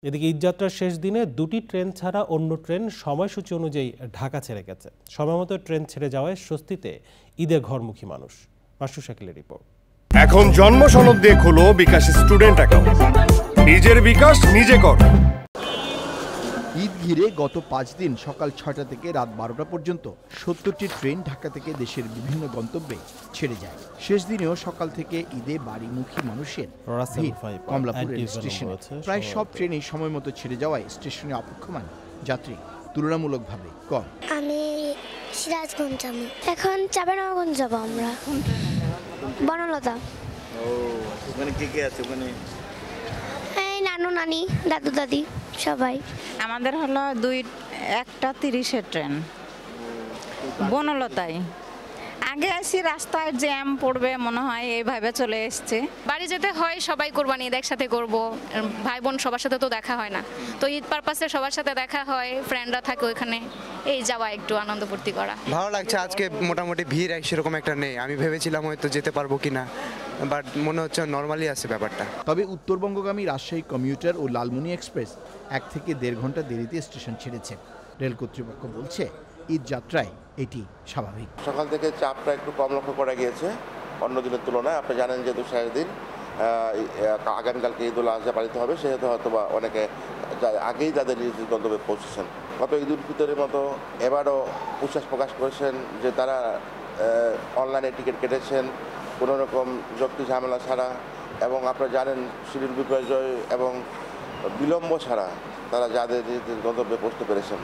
এদিকে ঈদযাত্রার শেষ দিনে দুটি ট্রেন ছাড়া অন্য ট্রেন সময়সূচি অনুযায়ী ঢাকা ছেড়ে গেছে। সময়মতো ট্রেন ছেড়ে যাওয়ায় স্বস্তিতে ঈদের ঘরমুখী মানুষ। মাসুর শাকিলের রিপোর্ট। এখন জন্ম সনদ দিয়ে খোলো বিকাশ স্টুডেন্ট অ্যাকাউন্ট। নিজের বিকাশ নিজে কর। ঈদ ঘিরে গত ৫ দিন সকাল ৬টা থেকে রাত ১২টা পর্যন্ত ৭০টি ট্রেন ঢাকা থেকে দেশের বিভিন্ন গন্তব্যে ছেড়ে যায়। শেষ দিনেও সকাল থেকে ঈদে বাড়িমুখী মানুষের কমলাপুর রেল স্টেশনে প্রায় সব ট্রেনই সময় মতো ছেড়ে যাওয়ায় স্টেশনে অপেক্ষমান যাত্রী তুলনামূলকভাবে কম। আমি সিরাজগঞ্জ যাবো, এখন চাঁপাইনবাবগঞ্জ যাবো আমরা। বনলতা। ওখানে কে আছে? ওখানে এই নানু নানি দাদু দাদি সবাই। আমাদের হলো 1টা 30-এর ট্রেন বনলতায়। আগে আসি রাস্তায় জ্যাম পড়বে মনে হয়, এইভাবে চলে এসছে। বাড়ি যেতে হয়, সবাই কোরবানি ঈদ একসাথে করবো, ভাই বোন সবার সাথে তো দেখা হয় না, তো ঈদ পারপাসে সবার সাথে দেখা হয়, ফ্রেন্ডরা থাকে ওইখানে, এই যাওয়া একটু আনন্দ ফুর্তি করা। ভালো লাগছে। আজকে মোটামুটি ভিড় সেরকম একটা নেই। আমি ভেবেছিলাম হয়তো যেতে পারবো কিনা, বাট মনে হচ্ছে নর্মালি আছে ব্যাপারটা। তবে উত্তরবঙ্গগামী রাজশাহী কমিউটার ও লালমনি এক্সপ্রেস 1 থেকে 1.5 ঘন্টা দেরিতে স্টেশন ছেড়েছে। রেল কর্তৃপক্ষ বলছে ঈদ যাত্রায় এটি স্বাভাবিক। সকাল থেকে চাপটা একটু কম লক্ষ্য করা গিয়েছে অন্য দিনের তুলনায়। আপনি জানেন যেহেতু শেষ দিন, আগামীকালকে ঈদ উল আজহা পালিত হবে, সেহেতু হয়তো বা অনেকে আগেই তাদের নিজ গন্তব্যে পৌঁছেছেন। গত ঈদ উল ফিতরের মতো এবারও উচ্ছ্বাস প্রকাশ করেছেন যে তারা অনলাইনে টিকিট কেটেছেন কোনো রকম যুক্তি ঝামেলা ছাড়া, এবং আপনারা জানেন শিডিউল বিপর্যয় এবং বিলম্ব ছাড়া তারা যাদের নিজ গন্তব্যে পৌঁছতে পেরেছেন।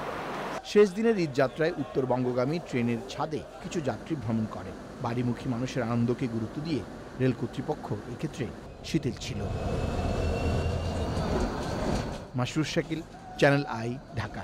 শেষ দিনের ঈদ যাত্রায় উত্তরবঙ্গগামী ট্রেনের ছাদে কিছু যাত্রী ভ্রমণ করে। বাড়িমুখী মানুষের আনন্দকে গুরুত্ব দিয়ে রেল কর্তৃপক্ষ এক্ষেত্রে শিথিল ছিল। Masrur Shakil, channel I, Dhaka.